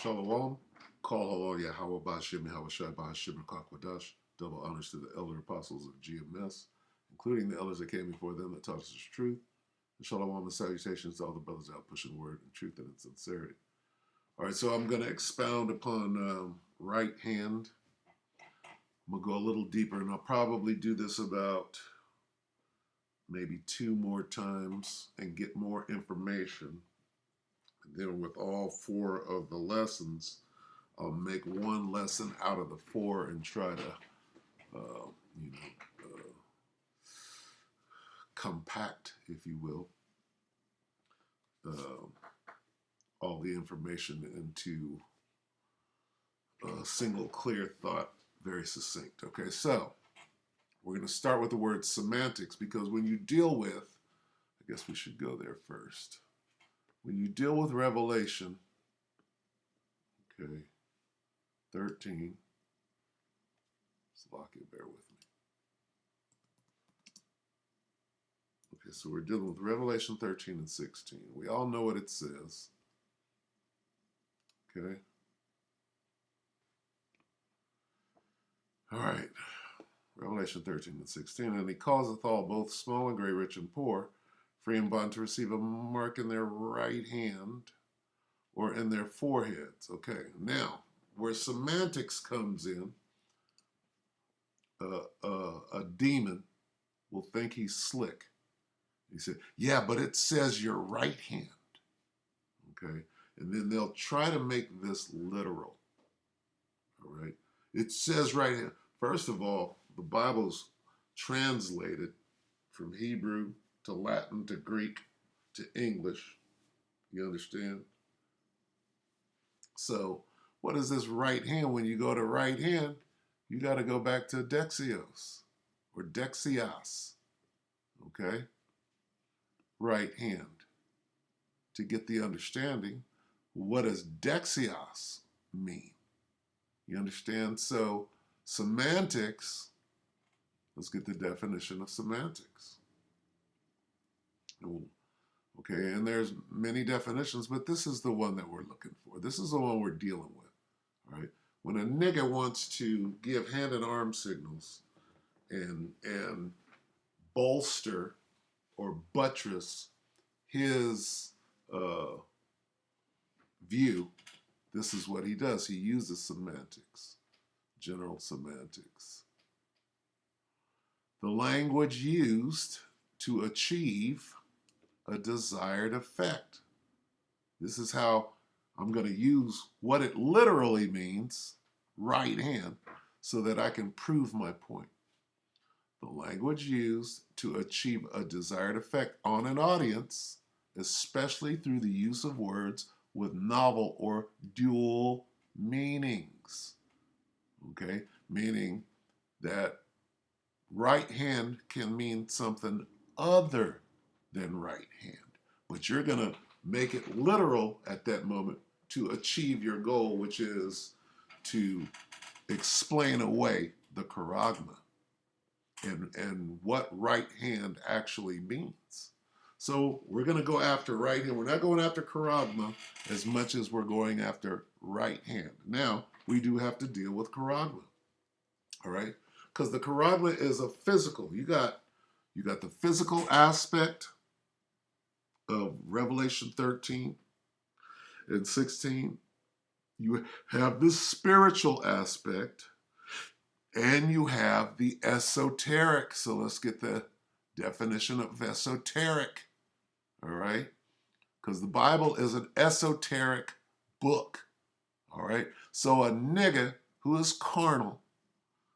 Shalom. Call Allah Yahweh Bashim Yahweh Shai Bashim Kakwadash. Double honors to the elder apostles of GMS, including the elders that came before them that taught us the truth. And shalom and salutations to all the brothers out pushing word and truth and in sincerity. All right, so I'm going to expound upon right hand. I'm going to go a little deeper, and I'll probably do this about maybe 2 more times and get more information. And then with all 4 of the lessons, I'll make 1 lesson out of the 4 and try to, compact, if you will, all the information into a single clear thought, very succinct. Okay, so we're going to start with the word semantics, because when you deal with, I guess we should go there first. When you deal with Revelation, okay, 13, Slovakia, bear with me. Okay, so we're dealing with Revelation 13 and 16. We all know what it says. Okay. All right. Revelation 13 and 16. And he causeth all, both small and great, rich and poor, free and bond, to receive a mark in their right hand or in their foreheads. Okay. Now, where semantics comes in, a demon will think he's slick. He said, yeah, but it says your right hand. Okay. And then they'll try to make this literal. All right. It says right hand. First of all, the Bible's translated from Hebrew to Latin to Greek to English. You understand? So what is this right hand? When you go to right hand, you got to go back to dexios or dexias. Okay? Right hand. To get the understanding, what does dexios mean? You understand? So semantics, let's get the definition of semantics. Okay, and there's many definitions, but this is the one that we're looking for. This is the one we're dealing with, all right? When a nigga wants to give hand and arm signals and bolster or buttress his view, this is what he does. He uses semantics, general semantics. The language used to achieve a desired effect. This is how I'm going to use what it literally means, right hand, so that I can prove my point. The language used to achieve a desired effect on an audience, especially through the use of words with novel or dual meanings. Okay, meaning that right hand can mean something other than right hand, but you're going to make it literal at that moment to achieve your goal, which is to explain away the charagma and what right hand actually means. So we're going to go after right hand. We're not going after charagma as much as we're going after right hand. Now, we do have to deal with charagma, all right? Because the charagma is a physical. You got the physical aspect of Revelation 13 and 16. You have this spiritual aspect, and you have the esoteric. So let's get the definition of esoteric, all right? Because the Bible is an esoteric book, all right? So a nigga who is carnal,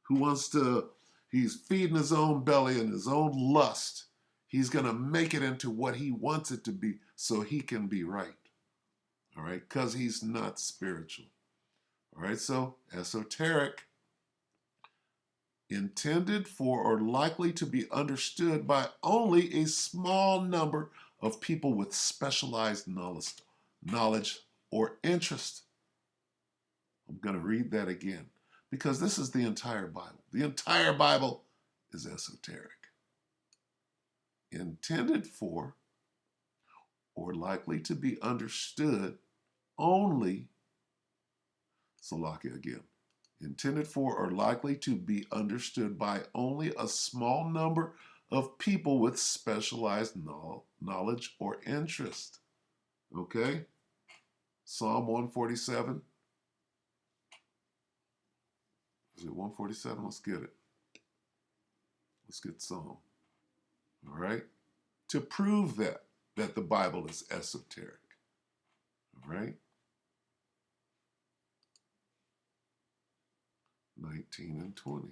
who wants to, he's feeding his own belly and his own lust, he's going to make it into what he wants it to be so he can be right, all right? Because he's not spiritual, all right? So esoteric, intended for or likely to be understood by only a small number of people with specialized knowledge or interest. I'm going to read that again because this is the entire Bible. The entire Bible is esoteric. Intended for or likely to be understood only Salakia again. Intended for or likely to be understood by only a small number of people with specialized knowledge or interest. Okay? Psalm 147. Is it 147? Let's get it. Let's get Psalm. All right? To prove that the Bible is esoteric. All right? 19 and 20.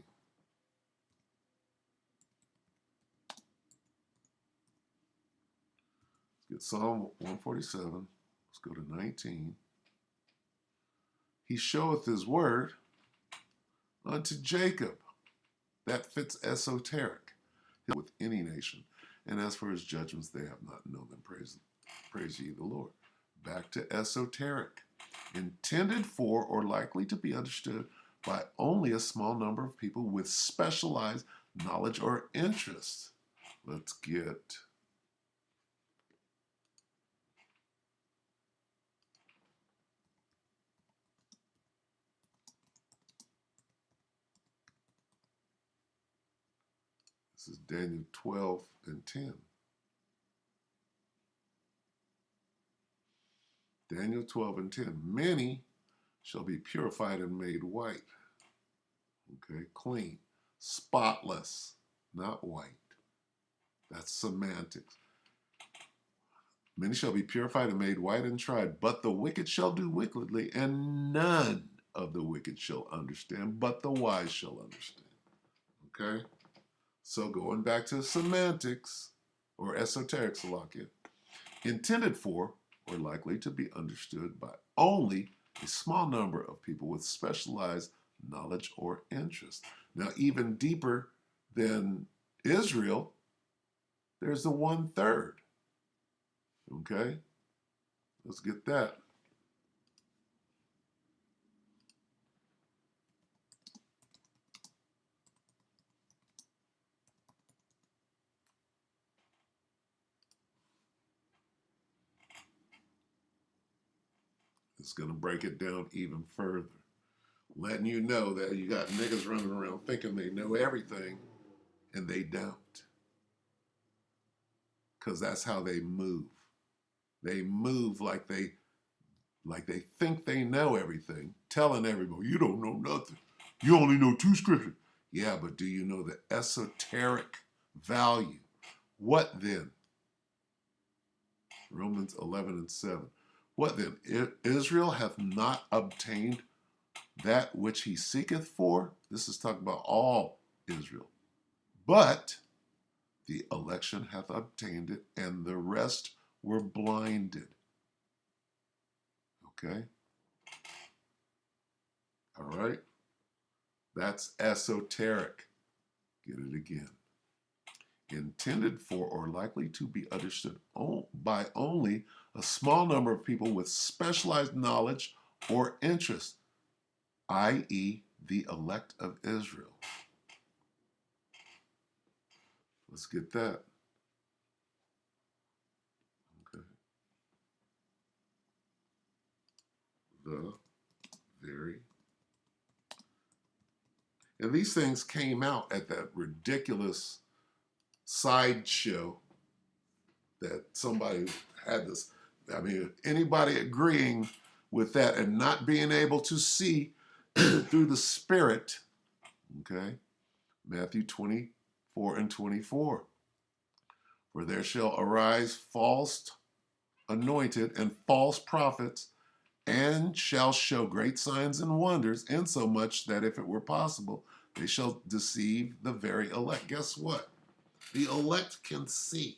Let's get Psalm 147. Let's go to 19. He showeth his word unto Jacob. That fits esoteric with any nation. And as for his judgments, they have not known them. Praise ye the Lord. Back to esoteric. Intended for or likely to be understood by only a small number of people with specialized knowledge or interest. Let's get this is Daniel 12 and 10. Daniel 12 and 10. Many shall be purified and made white. Okay, clean, spotless, not white. That's semantics. Many shall be purified and made white and tried, but the wicked shall do wickedly, and none of the wicked shall understand, but the wise shall understand. Okay? So going back to semantics, or esoteric, Salakia, intended for, or likely to be understood by only a small number of people with specialized knowledge or interest. Now, even deeper than Israel, there's the 1/3. Okay? Let's get that. It's going to break it down even further. Letting you know that you got niggas running around thinking they know everything, and they don't. Because that's how they move. They move like they think they know everything, telling everybody, you don't know nothing. You only know 2 scriptures. Yeah, but do you know the esoteric value? What then? Romans 11 and 7. What then? Israel hath not obtained that which he seeketh for. This is talking about all Israel. But the election hath obtained it, and the rest were blinded. Okay? All right? That's esoteric. Get it again. Intended for or likely to be understood by only a small number of people with specialized knowledge or interest, i.e., the elect of Israel. Let's get that. Okay. The very. And these things came out at that ridiculous sideshow that somebody had this. I mean, anybody agreeing with that and not being able to see through the Spirit, okay? Matthew 24 and 24. For there shall arise false anointed and false prophets, and shall show great signs and wonders, insomuch that if it were possible, they shall deceive the very elect. Guess what? The elect can see.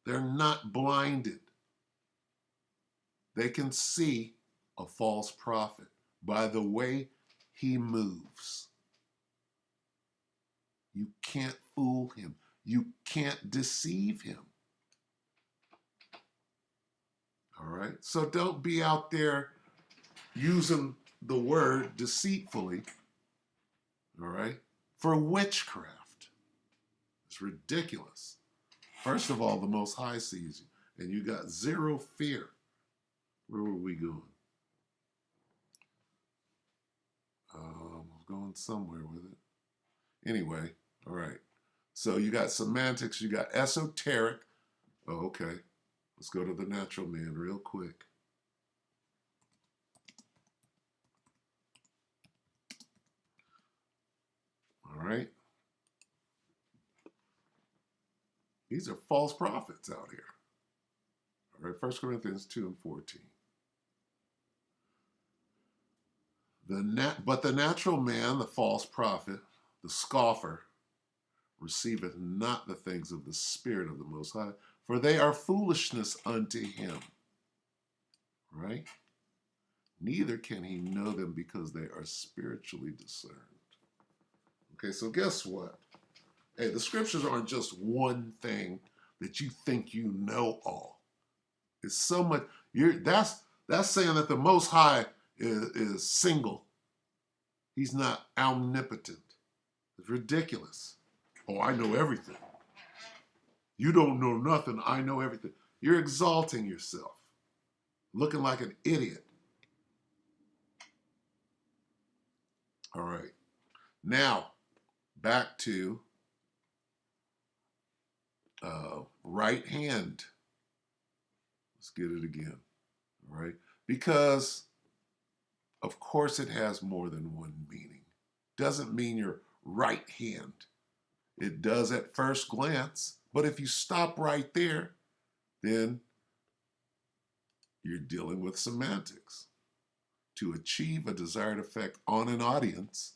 They're not blinded. They can see a false prophet by the way he moves. You can't fool him. You can't deceive him. All right? So don't be out there using the word deceitfully, all right, for witchcraft. It's ridiculous. First of all, the Most High sees you, and you got zero fear. Where were we going? going somewhere with it. Anyway, all right. So you got semantics, you got esoteric. Oh, okay. Let's go to the natural man real quick. All right. These are false prophets out here. All right, 1 Corinthians 2 and 14. But the natural man, the false prophet, the scoffer, receiveth not the things of the Spirit of the Most High, for they are foolishness unto him. Right? Neither can he know them because they are spiritually discerned. Okay, so guess what? Hey, the scriptures aren't just one thing that you think you know all. It's so much. That's saying that the Most High is single. He's not omnipotent. It's ridiculous. Oh, I know everything. You don't know nothing. I know everything. You're exalting yourself, looking like an idiot. All right. Now, back to right hand. Let's get it again. All right. Because, of course, it has more than one meaning. Doesn't mean your right hand. It does at first glance. But if you stop right there, then you're dealing with semantics. To achieve a desired effect on an audience,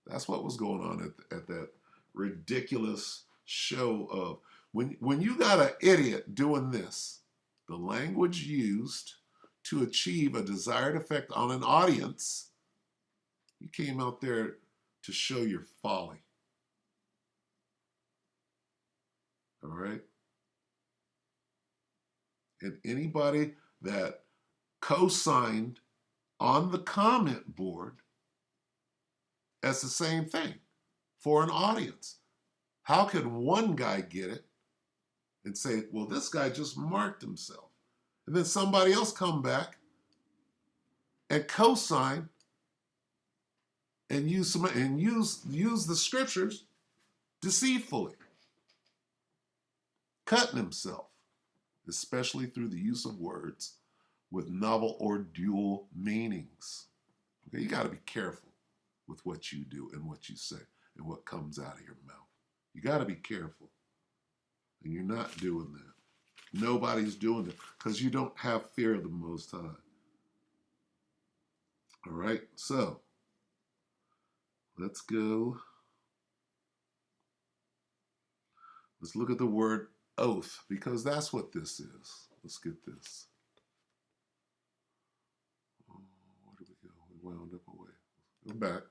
that's what was going on at that ridiculous show of when you got an idiot doing this, the language used to achieve a desired effect on an audience, you came out there to show your folly. All right? And anybody that co-signed on the comment board, that's the same thing for an audience. How could one guy get it and say, well, this guy just marked himself? And then somebody else come back and co-sign and use the scriptures deceitfully, cutting himself, especially through the use of words with novel or dual meanings. Okay, you got to be careful with what you do and what you say and what comes out of your mouth. You got to be careful. And you're not doing that. Nobody's doing it because you don't have fear of the Most High. All right, so let's go. Let's look at the word oath because that's what this is. Let's get this. Oh, where did we go? We wound up away. Go back.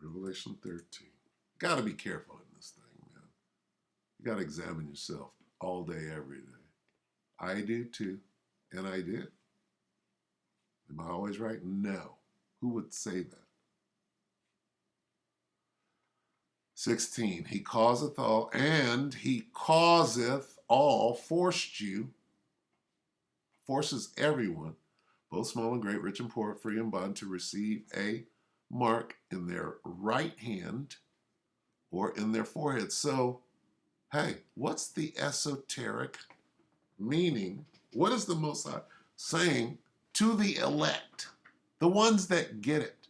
Revelation 13. Got to be careful in this thing, man. You got to examine yourself all day, every day. I do too, and I did. Am I always right? No. Who would say that? 16. He causeth all, and he causeth all, forced you, forces everyone, both small and great, rich and poor, free and bond, to receive a mark in their right hand or in their forehead. So, hey, what's the esoteric meaning? What is the Most High saying to the elect, the ones that get it?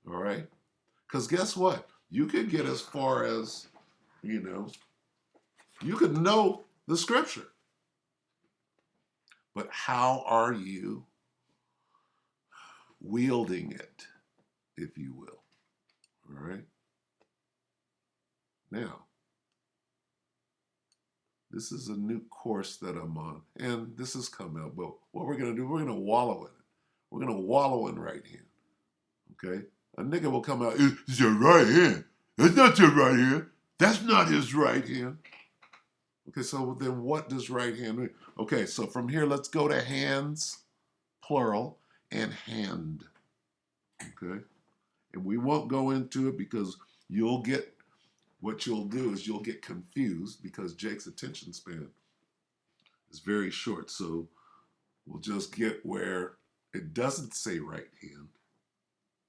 All right? Because guess what? You could get as far as, you could know the scripture. But how are you wielding it, if you will? All right? Now, this is a new course that I'm on, and this has come out, but what we're going to do, we're going to wallow in it. We're going to wallow in right hand, okay? A nigga will come out, it's your right hand. That's not your right hand. That's not his right hand. Okay, so then what does right hand mean? Okay, so from here, let's go to hands, plural, and hand, okay? And we won't go into it because what you'll do is you'll get confused because Jake's attention span is very short. So we'll just get where it doesn't say right hand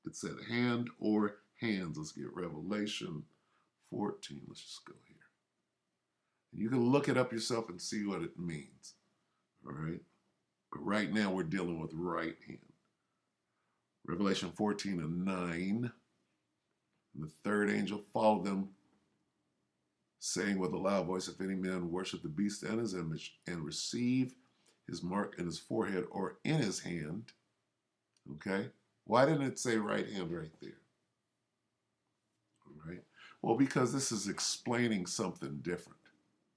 It said hand or hands. Let's get Revelation 14. Let's just go here. You can look it up yourself and see what it means. All right. But right now we're dealing with right hand. Revelation 14 and 9. And the third angel followed them, saying with a loud voice, if any man worship the beast and his image and receive his mark in his forehead or in his hand. Okay. Why didn't it say right hand right there? All right. Well, because this is explaining something different.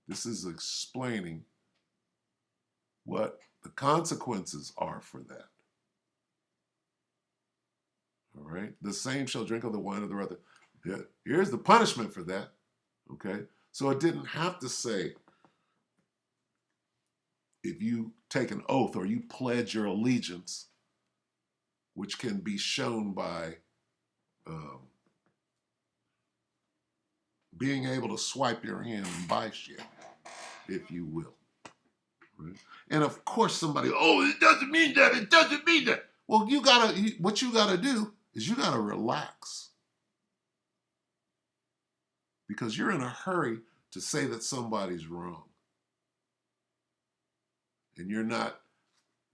This is explaining what the consequences are for that. All right. The same shall drink of the wine of the wrath. Here's the punishment for that. Okay. So it didn't have to say if you take an oath or you pledge your allegiance, which can be shown by being able to swipe your hand and buy shit, if you will. Right? And of course somebody, oh, it doesn't mean that, it doesn't mean that. Well, what you gotta do is you gotta relax. Because you're in a hurry to say that somebody's wrong. And you're not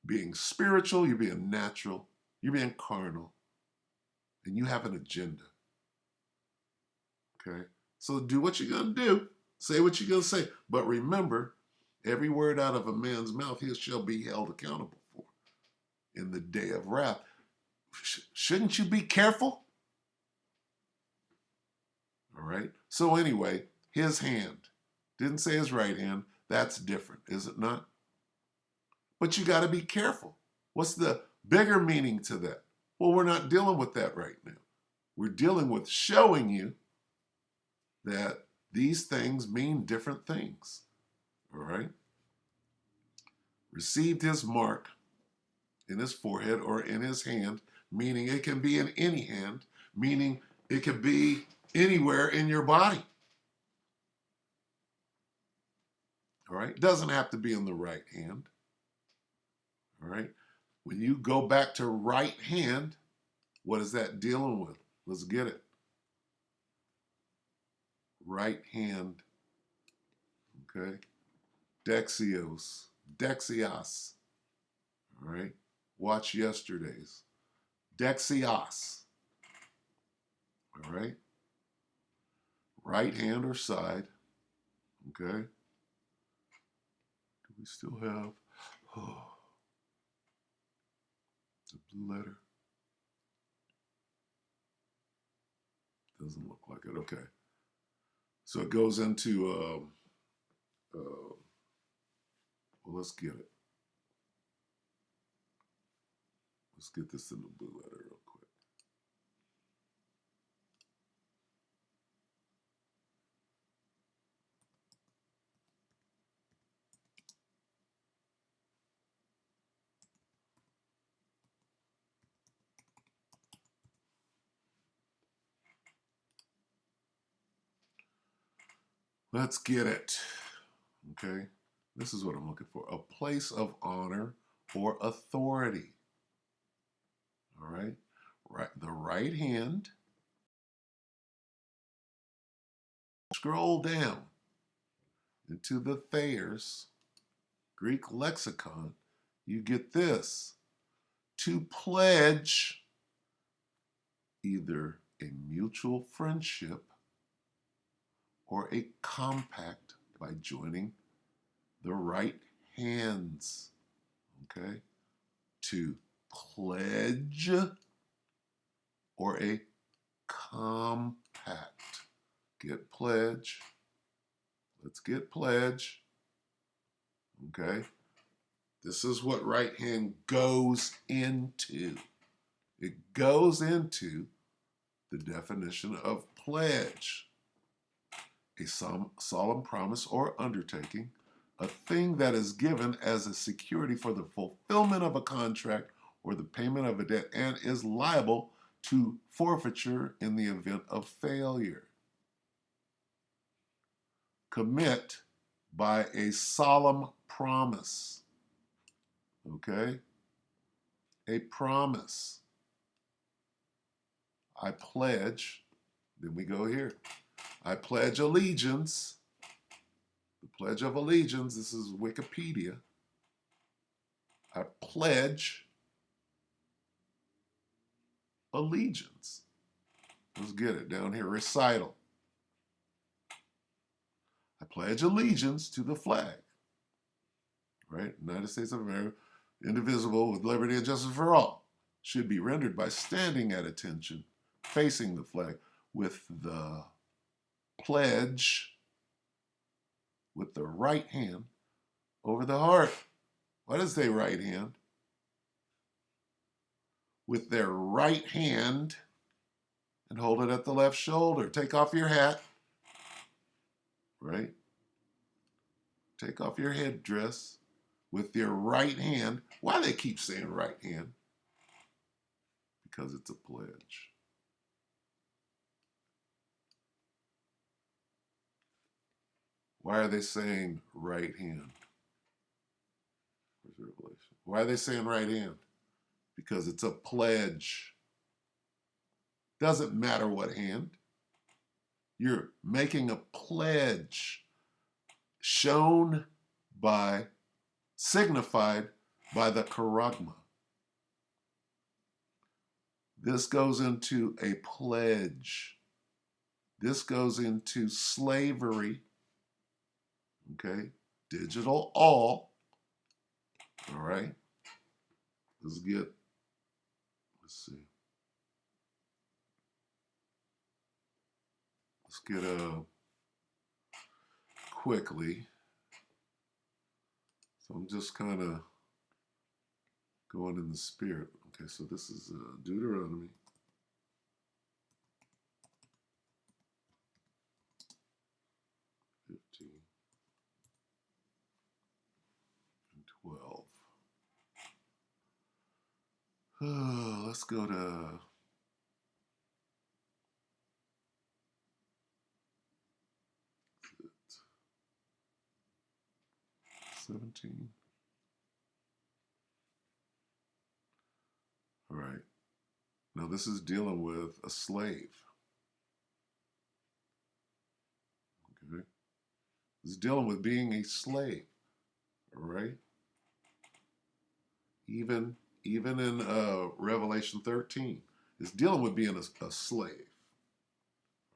being spiritual, you're being natural, you're being carnal, and you have an agenda. Okay? So do what you're gonna do, say what you're gonna say, but remember, every word out of a man's mouth he shall be held accountable for in the day of wrath. Shouldn't you be careful? All right. So anyway, his hand. Didn't say his right hand. That's different, is it not? But you got to be careful. What's the bigger meaning to that? Well, we're not dealing with that right now. We're dealing with showing you that these things mean different things. All right. Received his mark in his forehead or in his hand, meaning it can be in any hand, meaning it could be anywhere in your body. All right. Doesn't have to be in the right hand. All right. When you go back to right hand, what is that dealing with? Let's get it. Right hand. Okay. Dexios. Dexios. All right. Watch yesterday's. Dexios. All right. Right hand or side. Okay. Do we still have the blue letter? Doesn't look like it. Okay. So it goes into, well, let's get it. Let's get this in the blue letter real quick. Let's get it. Okay. This is what I'm looking for. A place of honor or authority. All right. Right. The right hand. Scroll down into the Thayer's Greek lexicon. You get this. To pledge either a mutual friendship or a compact by joining the right hands. Okay? To pledge or a compact. Get pledge. Let's get pledge. Okay? This is what right hand goes into. It goes into the definition of pledge. A solemn promise or undertaking, a thing that is given as a security for the fulfillment of a contract or the payment of a debt and is liable to forfeiture in the event of failure. Commit by a solemn promise. Okay? A promise. I pledge, then we go here. I pledge allegiance. The Pledge of Allegiance, this is Wikipedia. I pledge allegiance. Let's get it down here. Recital. I pledge allegiance to the flag. Right? United States of America, indivisible, with liberty and justice for all. Should be rendered by standing at attention, facing the flag, with the pledge with the right hand over the heart. Why does it say right hand? With their right hand and hold it at the left shoulder. Take off your hat, right? Take off your headdress with your right hand. Why do they keep saying right hand? Because it's a pledge. Why are they saying right hand? Where's Revelation? Why are they saying right hand? Because it's a pledge. Doesn't matter what hand. You're making a pledge shown by, signified by the charagma. This goes into a pledge. This goes into slavery. Okay? Digital all. All right? Let's see. Let's get quickly. So I'm just kind of going in the spirit. Okay, so this is Deuteronomy. Let's go to 17. All right. Now this is dealing with a slave. Okay. This is dealing with being a slave. All right. Even in Revelation 13, it's dealing with being a slave.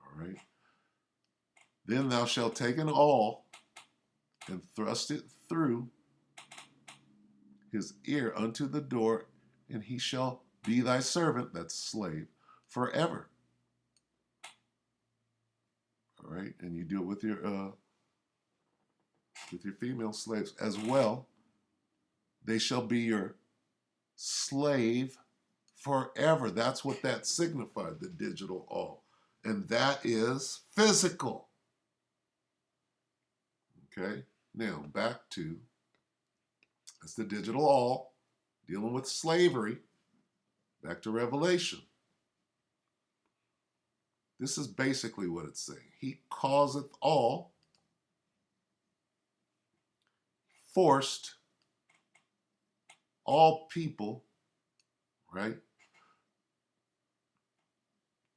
All right. Then thou shalt take an awl and thrust it through his ear unto the door, and he shall be thy servant, that's slave, forever. All right, and you do it with your female slaves as well. They shall be your slave forever. That's what that signified, the digital all. And that is physical. Okay, now back to, that's the digital all, dealing with slavery. Back to Revelation. This is basically what it's saying. He causeth all, forced all people, right,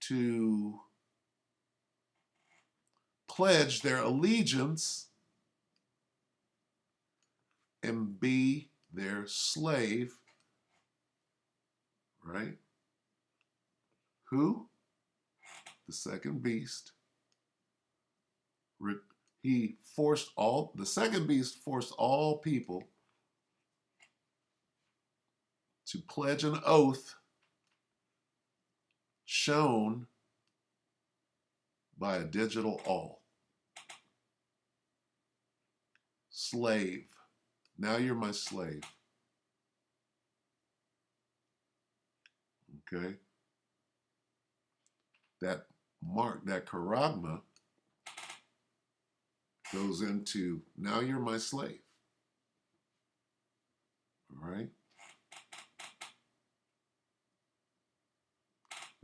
to pledge their allegiance and be their slave, right? Who? The second beast. The second beast forced all people to pledge an oath shown by a digital all. Slave. Now you're my slave. Okay? That mark, that charagma, goes into, now you're my slave. All right?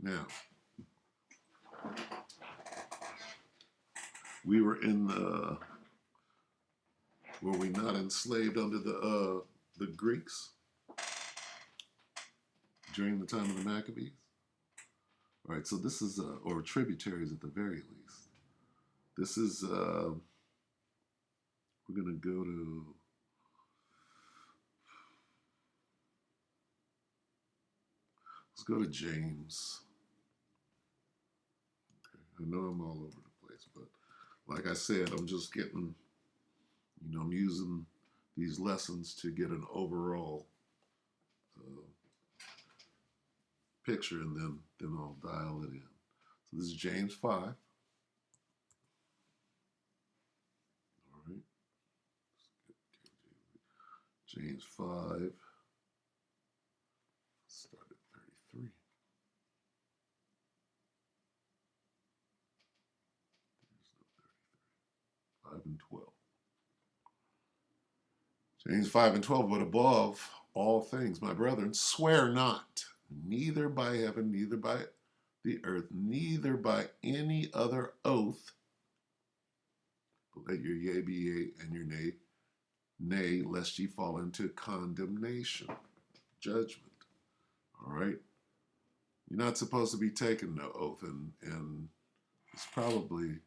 Now, we were in the, were we not enslaved under the Greeks during the time of the Maccabees? All right, so this is, or tributaries at the very least. This is, we're going to go to, let's go to James. Okay, I know I'm all over the place, but like I said, I'm just getting, I'm using these lessons to get an overall picture, and then I'll dial it in. So this is James 5. All right. James 5. Start at 33. 5 and 12. James 5 and 12. But above all things, my brethren, swear not, neither by heaven, neither by the earth, neither by any other oath, but let your yea be yea and your nay, nay, lest ye fall into condemnation, judgment. All right? You're not supposed to be taking no oath, and it's probably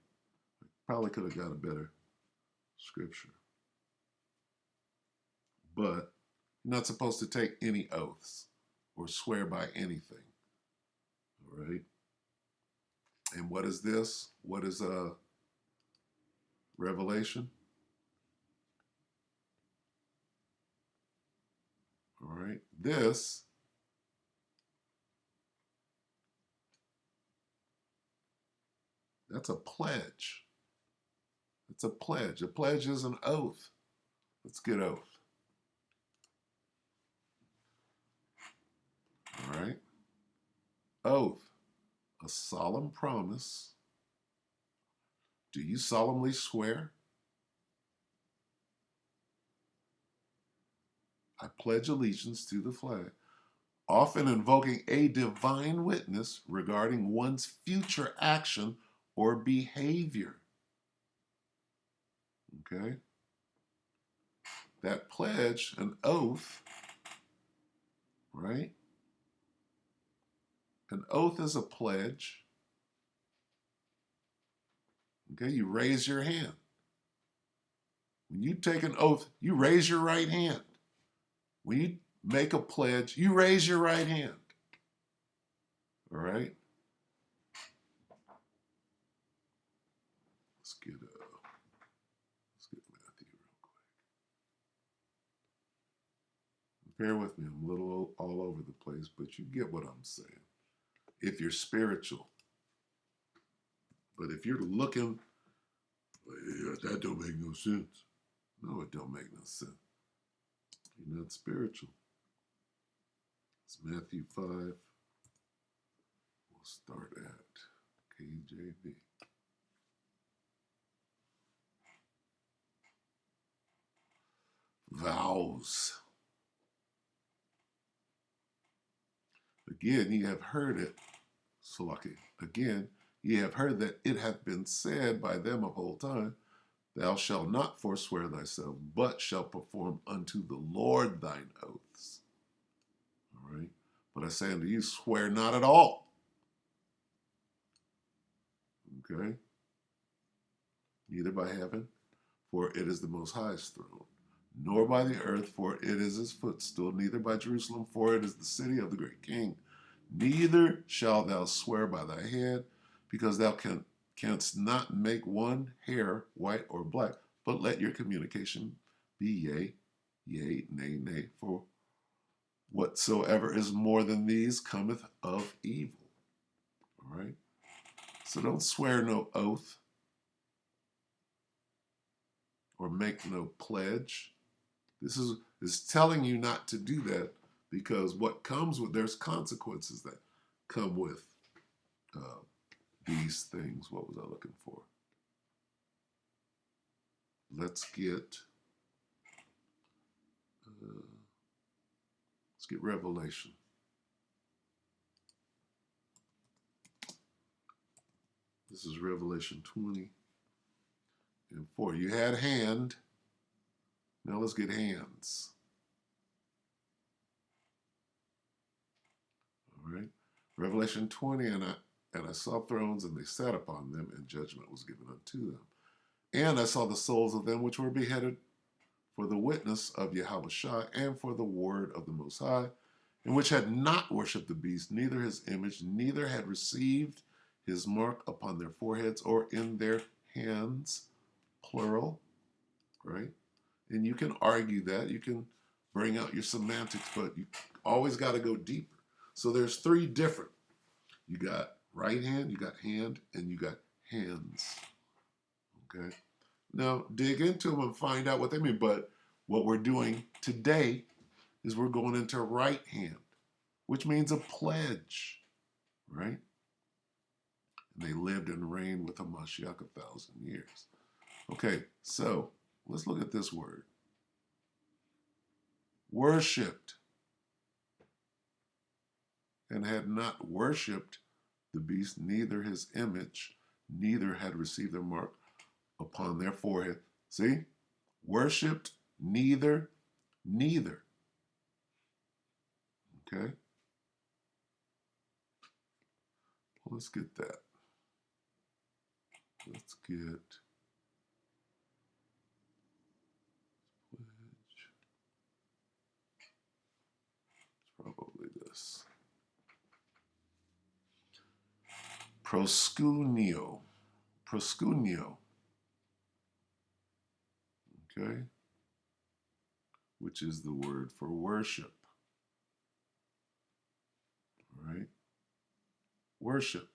could have got a better scripture. But you're not supposed to take any oaths or swear by anything. All right? And what is this? What is a revelation? All right? This that's a pledge. It's a pledge. A pledge is an oath. Let's get oath. All right? Oath. A solemn promise. Do you solemnly swear? I pledge allegiance to the flag, often invoking a divine witness regarding one's future action or behavior. Okay? That pledge, an oath, right? An oath is a pledge. Okay, you raise your hand. When you take an oath, you raise your right hand. When you make a pledge, you raise your right hand. All right? Let's get Matthew real quick. Bear with me, I'm a little all over the place, but you get what I'm saying. If you're spiritual. But if you're looking, well, that don't make no sense. No, it don't make no sense. You're not spiritual. It's Matthew 5. We'll start at KJV. Vows. Again, ye have heard it. Salaki. Again, ye have heard that it hath been said by them of old time, thou shalt not forswear thyself, but shalt perform unto the Lord thine oaths. All right? But I say unto you, swear not at all. Okay? Neither by heaven, for it is the Most High's throne, nor by the earth, for it is his footstool, neither by Jerusalem, for it is the city of the great King. Neither shalt thou swear by thy head, because thou canst not make one hair white or black, but let your communication be yea, yea, nay, nay, for whatsoever is more than these cometh of evil. All right? So don't swear no oath or make no pledge. This is telling you not to do that, because what comes with, there's consequences that come with these things. What was I looking for? Let's get Revelation. This is Revelation 20 and 4. You had hand. Now let's get hands. All right. Revelation 20 and And I saw thrones, and they sat upon them, and judgment was given unto them. And I saw the souls of them which were beheaded for the witness of Yahushua and for the word of the Most High, and which had not worshipped the beast, neither his image, neither had received his mark upon their foreheads or in their hands, plural, right? And you can argue that. You can bring out your semantics, but you always got to go deeper. So there's three different. You got right hand, you got hand, and you got hands. Okay? Now, dig into them and find out what they mean. But what we're doing today is we're going into right hand, which means a pledge, right? And they lived and reigned with Hamashiach 1,000 years. Okay, so let's look at this word. Worshipped, and had not worshipped the beast, neither his image, neither had received their mark upon their forehead. See? Worshipped, neither. Okay? Let's get that. Let's get pledge. It's probably this. Proskuneo. Okay? Which is the word for worship. All right? Worship.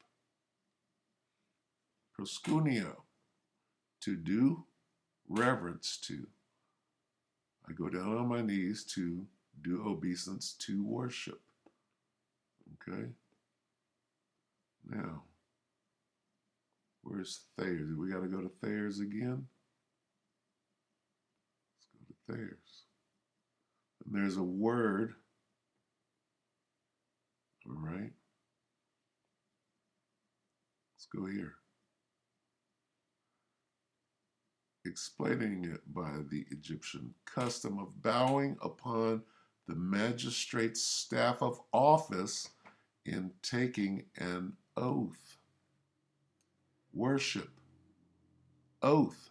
Proskuneo. To do reverence to. I go down on my knees to do obeisance to worship. Okay? Now, where's Thayers? We got to go to Thayers again? Let's go to Thayers. And there's a word, all right? Let's go here. Explaining it by the Egyptian custom of bowing upon the magistrate's staff of office in taking an oath. Worship, oath,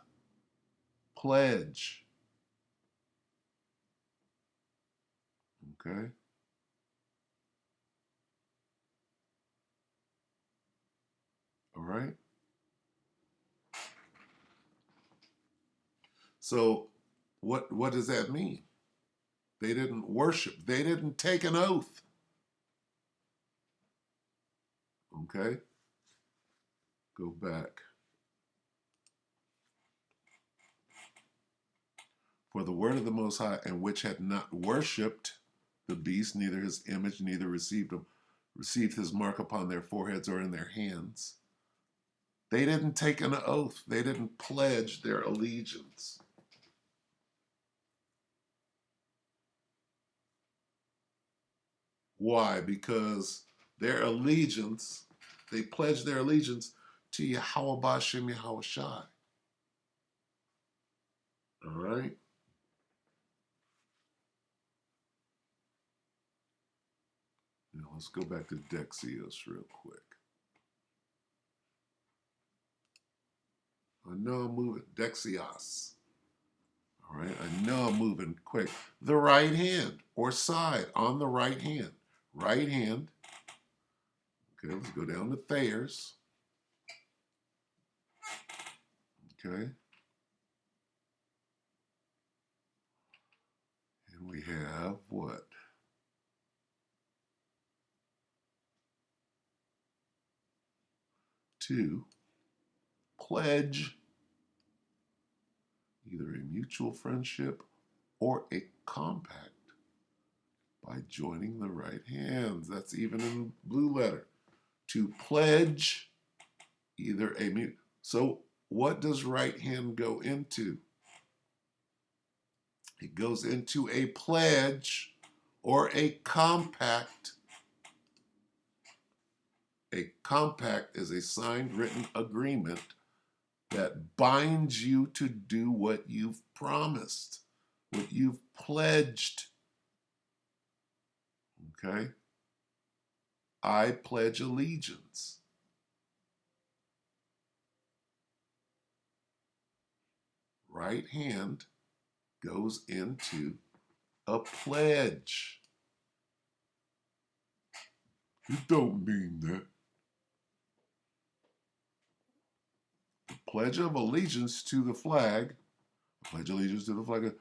pledge. Okay? All right? So what does that mean? They didn't worship. They didn't take an oath. Okay? Go back. For the word of the Most High, and which had not worshipped the beast, neither his image, neither received his mark upon their foreheads or in their hands. They didn't take an oath. They didn't pledge their allegiance. Why? Because their allegiance, they pledged their allegiance to Yahweh Bashem Yahushai. All right? Now let's go back to Dexios real quick. I know I'm moving. Dexios. All right, I know I'm moving quick. The right hand or side on the right hand. Right hand. Okay, let's go down to Thayers. Okay. And we have what? To pledge either a mutual friendship or a compact by joining the right hands. That's even in blue letter. To pledge either a mutual. So what does right hand go into? It goes into a pledge or a compact. A compact is a signed written agreement that binds you to do what you've promised, what you've pledged. Okay? I pledge allegiance. right hand goes into a pledge. It don't mean that. The Pledge of Allegiance to the flag, pledge allegiance to the flag,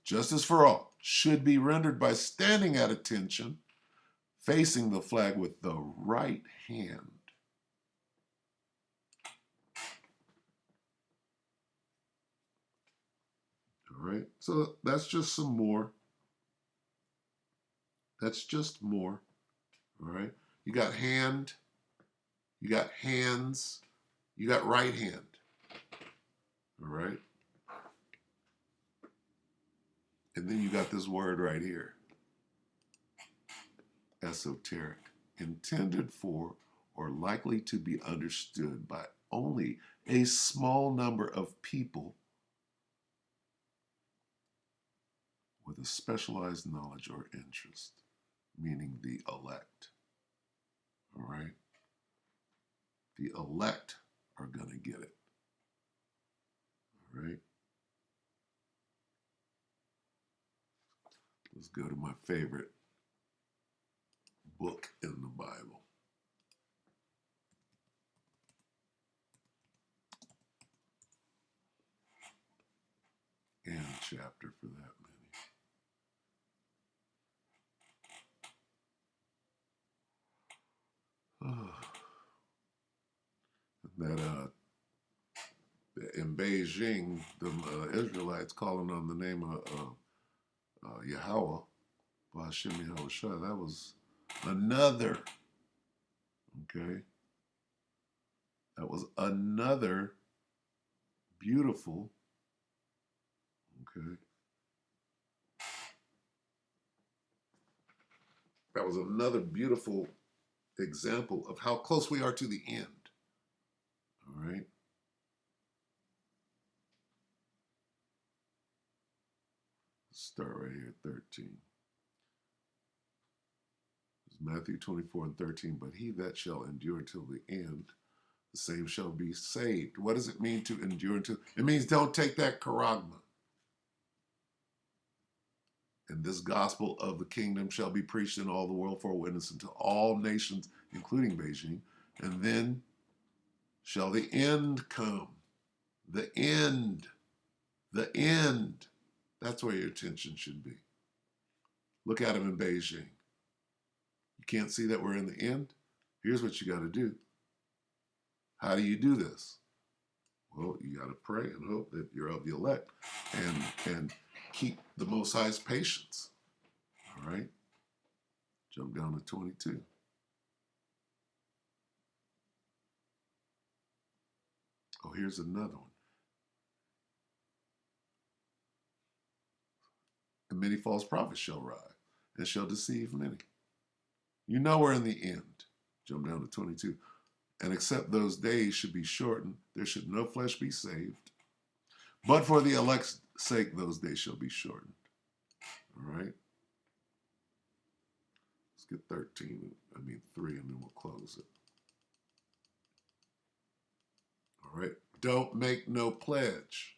justice for all, should be rendered by standing at attention, facing the flag with the right hand. All right, so that's just some more. That's just more. All right, you got hand, you got hands, you got right hand. All right, and then you got this word right here, esoteric, intended for or likely to be understood by only a small number of people with a specialized knowledge or interest, meaning the elect. All right? The elect are going to get it. All right? Let's go to my favorite book in the Bible. And chapter for that many. In Beijing, the Israelites calling on the name of Yahweh, Ba'Shem Yahushua, that was another, okay? That was another beautiful, okay? That was another beautiful example of how close we are to the end, all right? Let's start right here, 13. It's Matthew 24 and 13, but he that shall endure till the end, the same shall be saved. What does it mean to endure until? It means don't take that charagma. And this gospel of the kingdom shall be preached in all the world for a witness unto all nations, including Beijing. And then shall the end come. The end. The end. That's where your attention should be. Look at them in Beijing. You can't see that we're in the end? Here's what you got to do. How do you do this? Well, you got to pray and hope that you're of the elect and keep the Most High's patience. All right? Jump down to 22. Oh, here's another one. And many false prophets shall rise and shall deceive many. You know we're in the end. Jump down to 22. And except those days should be shortened, there should no flesh be saved. But for the elect's sake, those days shall be shortened. All right? Let's get 3, and then we'll close it. All right? Don't make no pledge.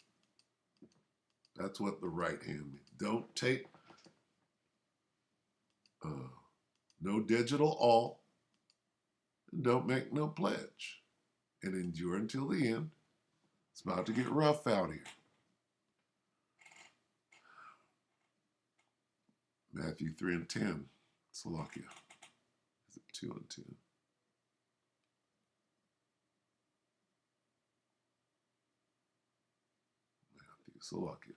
That's what the right hand means. Don't take no digital all. And don't make no pledge. And endure until the end. It's about to get rough out here. Matthew 3 and 10. Salakia. Is it 2 and 10? Matthew, Salakia.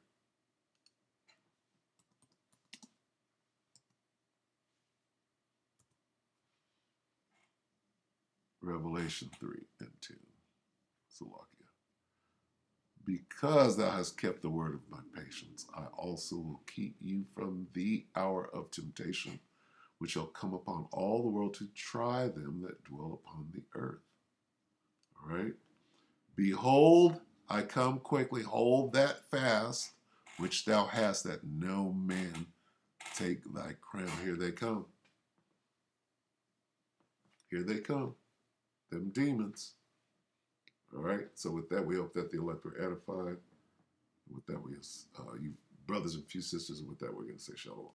Revelation 3 and 10. Salakia. Because thou hast kept the word of my patience, I also will keep you from the hour of temptation, which shall come upon all the world to try them that dwell upon the earth. All right? Behold, I come quickly. Hold that fast, which thou hast, that no man take thy crown. Here they come. Here they come. Them demons. All right? So with that, we hope that the elect were edified. With that, you brothers and few sisters, and with that, we're going to say shalom.